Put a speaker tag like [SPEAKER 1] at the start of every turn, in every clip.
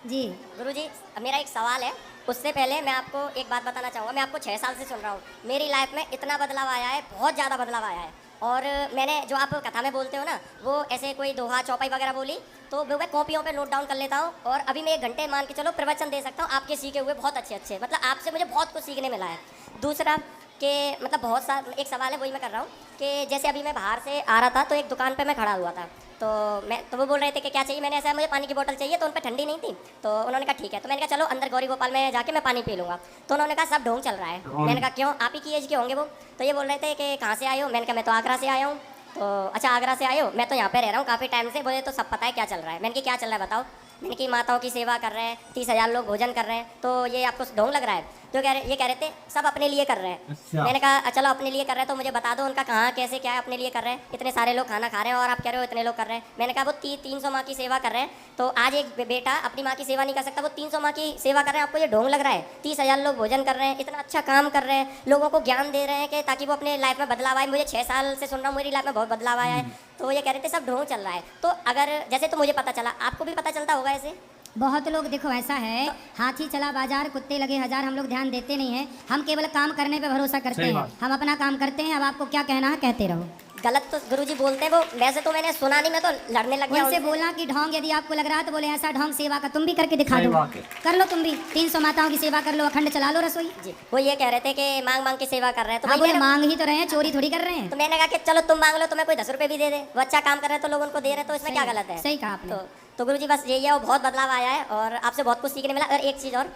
[SPEAKER 1] जी।
[SPEAKER 2] गुरुजी, मेरा एक सवाल है। उससे पहले मैं आपको एक बात बताना चाहूँगा। मैं आपको 6 साल से सुन रहा हूँ। मेरी लाइफ में इतना बदलाव आया है, बहुत ज़्यादा बदलाव आया है। और मैंने जो आप कथा में बोलते हो ना, वो ऐसे कोई दोहा चौपाई वगैरह बोली तो वो मैं कॉपियों पे नोट डाउन कर लेता हूँ। और अभी मैं 1 घंटे मान के चलो प्रवचन दे सकता हूँ आपके सीखे हुए, बहुत अच्छे अच्छे। मतलब आपसे मुझे बहुत कुछ सीखने मिला है। दूसरा कि मतलब बहुत सा एक सवाल है, वही मैं कर रहा हूँ कि जैसे अभी मैं बाहर से आ रहा था तो एक दुकान पे मैं खड़ा हुआ था। तो वो बोल रहे थे कि क्या चाहिए। मैंने ऐसा, मुझे पानी की बोतल चाहिए, तो उन पर ठंडी नहीं थी। तो उन्होंने कहा ठीक है। तो मैंने कहा चलो अंदर गौरी गोपाल में जाके मैं पानी पी लूँगा। तो उन्होंने कहा सब ढोंग चल रहा है। मैंने कहा क्यों, आप ही की एज के होंगे वो। तो ये बोल रहे थे कि कहाँ से आए हो। मैंने कहा मैं तो आगरा से आया हूँ। तो अच्छा आगरा से आए हो, मैं तो यहाँ पे रह रहा हूँ काफ़ी टाइम से, मुझे तो सब पता है क्या चल रहा है। मैंने कहा क्या चल रहा है बताओ। मैंने कि माताओं की सेवा कर रहे हैं, 30,000 लोग भोजन कर रहे हैं, तो ये आपको ढोंग लग रहा है। तो ये कह रहे थे सब अपने लिए कर रहे हैं।
[SPEAKER 3] अच्छा।
[SPEAKER 2] मैंने कहा चलो अपने लिए कर रहे हैं तो मुझे बता दो उनका कहाँ कैसे क्या है अपने लिए कर रहे हैं। इतने सारे लोग खाना खा रहे हैं और आप कह रहे हो इतने लोग कर रहे हैं। मैंने कहा वो 300 माँ की सेवा कर रहे हैं। तो आज एक बेटा अपनी माँ की सेवा नहीं कर सकता, वो 300 माँ की सेवा कर रहे हैं, आपको ये ढोंग लग रहा है। 30,000 लोग भोजन कर रहे हैं, इतना अच्छा काम कर रहे हैं, लोगों को ज्ञान दे रहे हैं कि ताकि वो अपने लाइफ में बदलाव आए। मुझे 6 साल से सुन रहा हूँ, मेरी लाइफ में बहुत बदलाव आया है। तो ये कह रहे थे सब ढोंग चल रहा है। तो अगर जैसे तो मुझे पता चला, आपको भी पता चलता होगा ऐसे।
[SPEAKER 1] बहुत लोग देखो ऐसा है, हाथी चला बाजार कुत्ते लगे हजार, हम लोग ध्यान देते नहीं है। हम केवल काम करने पे भरोसा करते
[SPEAKER 3] सही
[SPEAKER 1] हैं।
[SPEAKER 3] बात।
[SPEAKER 1] हम अपना काम करते हैं। अब आपको क्या कहना है कहते रहो।
[SPEAKER 2] गलत तो गुरुजी बोलते हैं वो, वैसे तो मैंने सुना नहीं, मैं तो लड़ने लग गया
[SPEAKER 1] उनसे
[SPEAKER 2] उनसे।
[SPEAKER 1] बोलना कि ढोंग यदि आपको लग रहा है तो बोले ऐसा ढोंग सेवा का तुम भी करके दिखा
[SPEAKER 3] सही
[SPEAKER 1] दो।
[SPEAKER 3] बात है।
[SPEAKER 1] कर लो तुम भी 300 माताओं की सेवा कर लो, अखंड चला लो रसोई।
[SPEAKER 2] जी, वो ये कह रहे थे कि मांग मांग की सेवा कर रहे हैं। तो
[SPEAKER 1] हाँ
[SPEAKER 2] वही
[SPEAKER 1] बोले
[SPEAKER 2] मैंने-
[SPEAKER 1] मांग ही तो रहे हैं, चोरी थोड़ी कर रहे हैं।
[SPEAKER 2] तो मैंने कहा कि चलो तुम मांग लो, तुम्हें कोई 10 रुपए भी दे दे, वो अच्छा काम कर रहे हैं तो लोग उनको दे रहे हैं, तो इसमें क्या गलत है।
[SPEAKER 1] सही कहा आपने।
[SPEAKER 2] तो गुरुजी बस यही है, वो बहुत बदलाव आया है और आपसे बहुत कुछ सीखने मिला। और एक चीज़ और,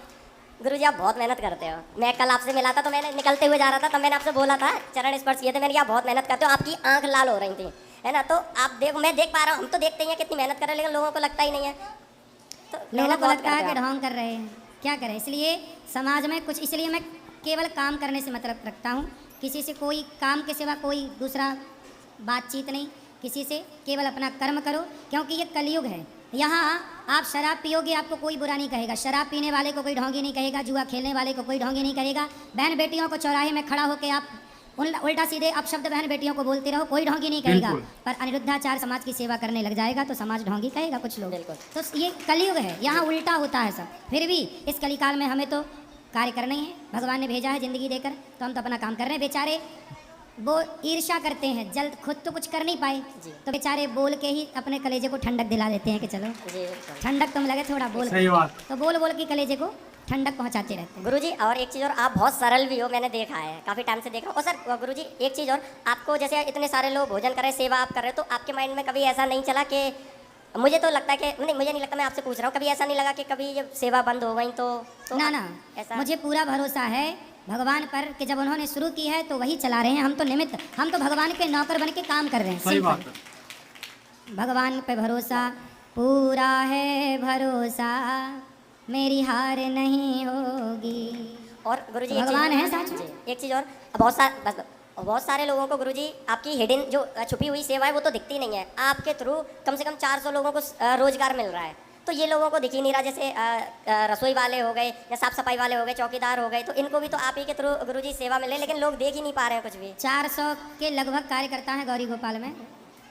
[SPEAKER 2] गुरुजी आप बहुत मेहनत करते हो। मैं कल आपसे मिला था तो मैंने निकलते हुए जा रहा था, तब मैंने आपसे बोला था, चरण स्पर्श किए थे, मैंने कहा आप बहुत मेहनत करते हो, आपकी आंख लाल हो रही थी, है ना। तो आप देखो, मैं देख पा रहा हूँ, हम तो देखते ही हैं कितनी मेहनत कर रहे हैं, लेकिन लोगों को लगता ही नहीं है। तो
[SPEAKER 1] लोगों
[SPEAKER 2] मेहनत
[SPEAKER 1] को
[SPEAKER 2] बहुत
[SPEAKER 1] लगता है
[SPEAKER 2] करते
[SPEAKER 1] कि
[SPEAKER 2] हो आप।
[SPEAKER 1] ढोंग कर रहे हैं, क्या करें। इसलिए समाज में कुछ, इसलिए मैं केवल काम करने से मतलब रखता हूँ। किसी से कोई काम के सिवा कोई दूसरा बातचीत नहीं किसी से, केवल अपना कर्म करो, क्योंकि ये कलयुग है। यहाँ आप शराब पियोगे आपको कोई बुरा नहीं कहेगा, शराब पीने वाले को कोई ढोंगी नहीं कहेगा, जुआ खेलने वाले को कोई ढोंगी नहीं करेगा। बहन बेटियों को चौराहे में खड़ा होकर आप उल्टा सीधे अपशब्द बहन बेटियों को बोलते रहो, कोई ढोंगी नहीं कहेगा।
[SPEAKER 3] बिल्कुल।
[SPEAKER 1] पर अनिरुद्धाचार समाज की सेवा करने लग जाएगा तो समाज ढोंगी कहेगा कुछ लोग।
[SPEAKER 2] बिल्कुल।
[SPEAKER 1] तो ये कलयुग है, यहाँ उल्टा होता है सब। फिर भी इस कलिकाल में हमें तो कार्य करना ही है, भगवान ने भेजा है जिंदगी देकर, तो हम तो अपना काम कर रहे हैं। बेचारे वो ईर्ष्या करते हैं, जल्द खुद तो कुछ कर नहीं पाए,
[SPEAKER 2] जी।
[SPEAKER 1] तो बेचारे बोल के ही अपने कलेजे को ठंडक दिला देते हैं कि चलो
[SPEAKER 2] जी बिल्कुल।
[SPEAKER 1] ठंडक तुम लगे थोड़ा बोल,
[SPEAKER 3] सही बात।
[SPEAKER 1] तो बोल बोल के कलेजे को ठंडक पहुंचाते रहते हैं।
[SPEAKER 2] गुरुजी और एक चीज़ और, आप बहुत सरल भी हो, मैंने देखा है, काफ़ी टाइम से देखा हूँ। और सर गुरुजी एक चीज़ और, आपको जैसे इतने सारे लोग भोजन कर रहे हैं, सेवा आप कर रहे हो, तो आपके माइंड में कभी ऐसा नहीं चला कि, मुझे तो लगता है कि नहीं, मुझे नहीं लगता, मैं आपसे पूछ रहा हूँ, कभी ऐसा नहीं लगा कि कभी ये सेवा बंद हो गई तो
[SPEAKER 1] ना ना,
[SPEAKER 2] ऐसा
[SPEAKER 1] मुझे पूरा भरोसा है भगवान पर कि जब उन्होंने शुरू की है तो वही चला रहे हैं। हम तो निमित्त, हम तो भगवान के नौकर बन के काम कर रहे हैं।
[SPEAKER 3] सही
[SPEAKER 1] सिंपल।
[SPEAKER 3] बात है।
[SPEAKER 1] भगवान पे भरोसा पूरा है, भरोसा मेरी हार नहीं होगी।
[SPEAKER 2] और गुरुजी
[SPEAKER 1] तो
[SPEAKER 2] एक
[SPEAKER 1] भगवान
[SPEAKER 2] चीज़-
[SPEAKER 1] है साथ में।
[SPEAKER 2] जी, एक चीज़ और, बहुत सारे लोगों को गुरुजी आपकी हिडन जो छुपी हुई सेवा है वो तो दिखती नहीं है। आपके थ्रू कम से कम 400 लोगों को रोजगार मिल रहा है, तो ये लोगों को दिख ही नहीं रहा। जैसे रसोई वाले हो गए या साफ सफाई वाले हो गए, चौकीदार हो गए, तो इनको भी तो आप ही के थ्रू गुरुजी सेवा मिले, लेकिन लोग देख ही नहीं पा रहे हैं कुछ भी।
[SPEAKER 1] 400 के लगभग कार्यकर्ता हैं गौरी गोपाल में,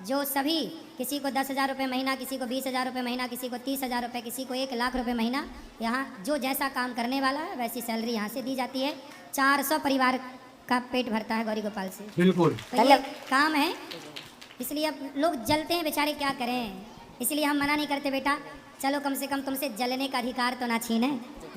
[SPEAKER 1] जो सभी, किसी को 10,000 रुपये महीना, किसी को 20,000 रुपये महीना, किसी को 30,000 रुपये, किसी को 1,00,000 रुपये महीना। यहाँ जो जैसा काम करने वाला है वैसी सैलरी यहाँ से दी जाती है। 400 परिवार का पेट भरता है गौरी गोपाल से।
[SPEAKER 3] बिल्कुल।
[SPEAKER 1] तो ये काम है, इसलिए अब लोग जलते हैं बेचारे, क्या करें। इसलिए हम मना नहीं करते, बेटा चलो कम से कम तुमसे जलने का अधिकार तो ना छीने,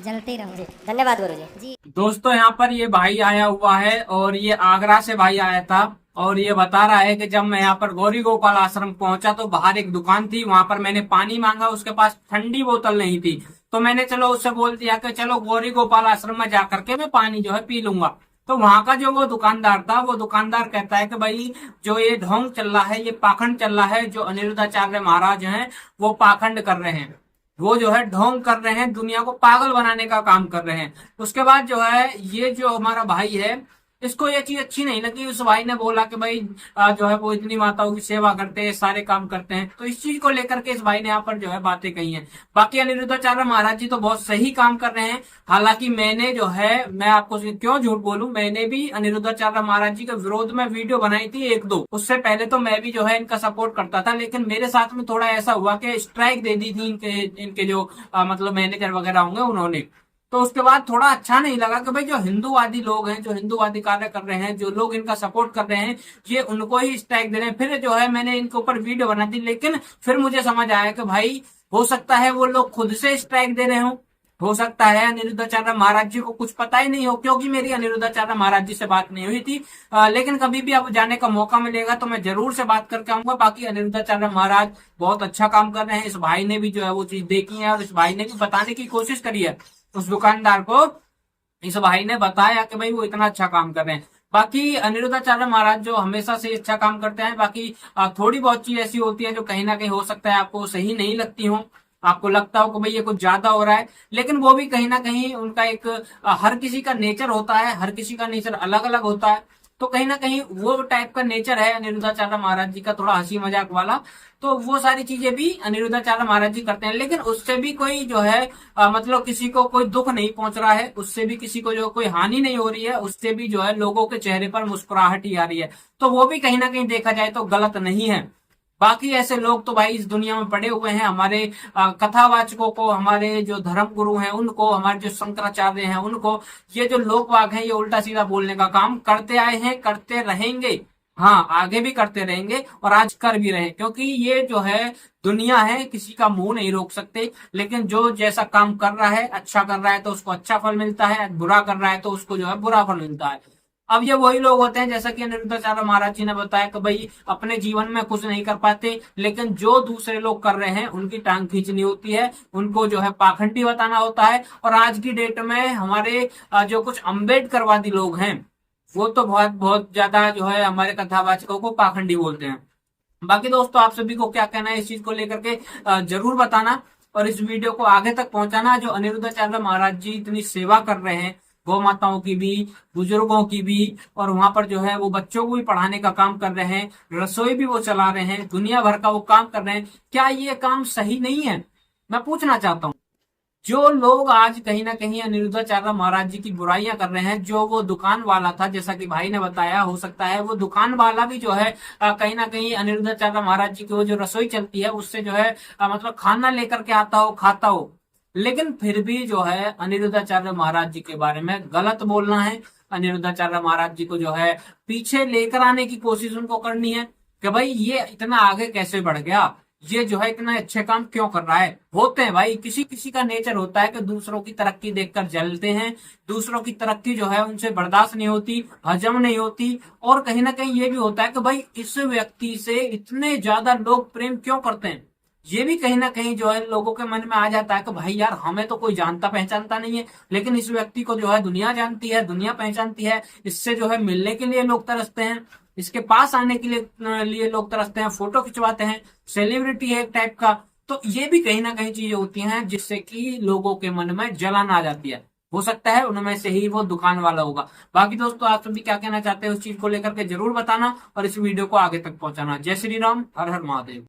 [SPEAKER 1] जलते रहो।
[SPEAKER 2] धन्यवाद गुरुजी।
[SPEAKER 1] जी।
[SPEAKER 3] दोस्तों यहाँ पर ये भाई आया हुआ है और ये आगरा से भाई आया था और ये बता रहा है कि जब मैं यहाँ पर गौरी गोपाल आश्रम पहुंचा तो बाहर एक दुकान थी, वहां पर मैंने पानी मांगा, उसके पास ठंडी बोतल नहीं थी, तो मैंने चलो उससे बोल दिया कि चलो गौरी गोपाल आश्रम में जाकर के मैं पानी जो है पी लूंगा। तो वहां का जो वो दुकानदार था, वो दुकानदार कहता है कि भाई जो ये ढोंग चल रहा है, ये पाखंड चल रहा है, जो अनिरुद्धाचार्य महाराज हैं वो पाखंड कर रहे हैं, वो जो है ढोंग कर रहे हैं, दुनिया को पागल बनाने का काम कर रहे हैं। उसके बाद जो है ये जो हमारा भाई है इसको ये चीज अच्छी नहीं लगी। उस भाई ने बोला कि भाई जो है वो इतनी माताओं की सेवा करते हैं, सारे काम करते हैं, तो इस चीज को लेकर के इस भाई ने यहाँ पर जो है बातें कही हैं। बाकी अनिरुद्धाचार्य महाराज जी तो बहुत सही काम कर रहे हैं। हालांकि मैंने जो है, मैं आपको क्यों झूठ बोलूं, मैंने भी अनिरुद्धाचार्य महाराज जी के विरोध में वीडियो बनाई थी एक दो। उससे पहले तो मैं भी जो है इनका सपोर्ट करता था, लेकिन मेरे साथ में थोड़ा ऐसा हुआ कि स्ट्राइक दे दी थी इनके जो मतलब मैनेजर वगैरह होंगे उन्होंने। तो उसके बाद थोड़ा अच्छा नहीं लगा कि भाई जो हिंदूवादी लोग हैं, जो हिंदूवादी कार्य कर रहे हैं, जो लोग इनका सपोर्ट कर रहे हैं, ये उनको ही स्ट्राइक दे रहे हैं। फिर जो है मैंने इनके ऊपर वीडियो बना दी, लेकिन फिर मुझे समझ आया कि भाई हो सकता है वो लोग खुद से स्ट्राइक दे रहे हो सकता है अनिरुद्धाचार्य महाराज जी को कुछ पता ही नहीं हो, क्योंकि मेरी अनिरुद्धाचार्य महाराज जी से बात नहीं हुई थी। लेकिन कभी भी अब जाने का मौका मिलेगा तो मैं जरूर से बात करके आऊंगा। बाकी अनिरुद्धाचार्य महाराज बहुत अच्छा काम कर रहे हैं। इस भाई ने भी जो है वो चीज देखी है और इस भाई ने भी बताने की कोशिश करी है उस दुकानदार को। इस भाई ने बताया कि भाई वो इतना अच्छा काम कर रहे हैं। बाकी अनिरुद्धाचार्य महाराज जो हमेशा से अच्छा काम करते हैं। बाकी थोड़ी बहुत चीज ऐसी होती है जो कहीं ना कहीं हो सकता है आपको सही नहीं लगती हो, आपको लगता हो कि भाई ये कुछ ज्यादा हो रहा है, लेकिन वो भी कहीं ना कहीं उनका एक हर किसी का नेचर होता है, हर किसी का नेचर अलग अलग होता है। तो कहीं ना कहीं वो टाइप का नेचर है अनिरुद्धाचार्य महाराज जी का, थोड़ा हंसी मजाक वाला। तो वो सारी चीजें भी अनिरुद्धाचार्य महाराज जी करते हैं, लेकिन उससे भी कोई जो है मतलब किसी को कोई दुख नहीं पहुंच रहा है, उससे भी किसी को जो कोई हानि नहीं हो रही है, उससे भी जो है लोगों के चेहरे पर मुस्कुराहट ही आ रही है। तो वो भी कहीं ना कहीं देखा जाए तो गलत नहीं है। बाकी ऐसे लोग तो भाई इस दुनिया में पड़े हुए हैं। हमारे कथावाचकों को, हमारे जो धर्म गुरु हैं उनको, हमारे जो शंकराचार्य हैं उनको, ये जो लोग वाग हैं ये उल्टा सीधा बोलने का काम करते आए हैं, करते रहेंगे। हाँ, आगे भी करते रहेंगे और आज कर भी रहे, क्योंकि ये जो है दुनिया है, किसी का मुंह नहीं रोक सकते। लेकिन जो जैसा काम कर रहा है, अच्छा कर रहा है तो उसको अच्छा फल मिलता है, बुरा कर रहा है तो उसको जो है बुरा फल मिलता है। अब ये वही लोग होते हैं, जैसा कि अनिरुद्धाचार्य महाराज जी ने बताया कि भाई अपने जीवन में कुछ नहीं कर पाते, लेकिन जो दूसरे लोग कर रहे हैं उनकी टांग खींचनी होती है, उनको जो है पाखंडी बताना होता है। और आज की डेट में हमारे जो कुछ अम्बेडकरवादी लोग हैं वो तो बहुत बहुत ज्यादा जो है हमारे कथावाचकों को पाखंडी बोलते हैं। बाकी दोस्तों आप सभी को क्या कहना है इस चीज को लेकर के जरूर बताना और इस वीडियो को आगे तक पहुंचाना। जो अनिरुद्धाचार्य महाराज जी इतनी सेवा कर रहे हैं, गौ माताओं की भी, बुजुर्गों की भी, और वहां पर जो है वो बच्चों को भी पढ़ाने का काम कर रहे हैं, रसोई भी वो चला रहे हैं, दुनिया भर का वो काम कर रहे हैं, क्या ये काम सही नहीं है? मैं पूछना चाहता हूँ। जो लोग आज कहीं ना कहीं अनिरुद्धाचार्य महाराज जी की बुराइयां कर रहे हैं, जो वो दुकान वाला था, जैसा कि भाई ने बताया, हो सकता है वो दुकान वाला भी जो है कहीं ना कहीं अनिरुद्धाचार्य महाराज जी की वो जो रसोई चलती है उससे जो है मतलब खाना लेकर के आता हो, खाता हो, लेकिन फिर भी जो है अनिरुद्धाचार्य महाराज जी के बारे में गलत बोलना है। अनिरुद्धाचार्य महाराज जी को जो है पीछे लेकर आने की कोशिश उनको करनी है कि भाई ये इतना आगे कैसे बढ़ गया, ये जो है इतना अच्छे काम क्यों कर रहा है। होते हैं भाई, किसी किसी का नेचर होता है कि दूसरों की तरक्की देखकर जलते हैं, दूसरों की तरक्की जो है उनसे बर्दाश्त नहीं होती, हजम नहीं होती। और कहीं ना कहीं ये भी होता है कि भाई इस व्यक्ति से इतने ज्यादा लोग प्रेम क्यों करते हैं, ये भी कहीं ना कहीं जो है लोगों के मन में आ जाता है कि भाई यार हमें तो कोई जानता पहचानता नहीं है, लेकिन इस व्यक्ति को जो है दुनिया जानती है, दुनिया पहचानती है, इससे जो है मिलने के लिए लोग तरसते हैं, इसके पास आने के लिए लोग तरसते हैं, फोटो खिंचवाते हैं, सेलिब्रिटी है एक टाइप का। तो ये भी कहीं ना कहीं चीजें होती हैं जिससे कि लोगों के मन में जलन आ जाती है। हो सकता है उनमें से ही वो दुकान वाला होगा। बाकी दोस्तों आप सभी क्या कहना चाहते हैं उस चीज को लेकर के जरूर बताना और इस वीडियो को आगे तक पहुंचाना। जय श्री राम, हर हर महादेव।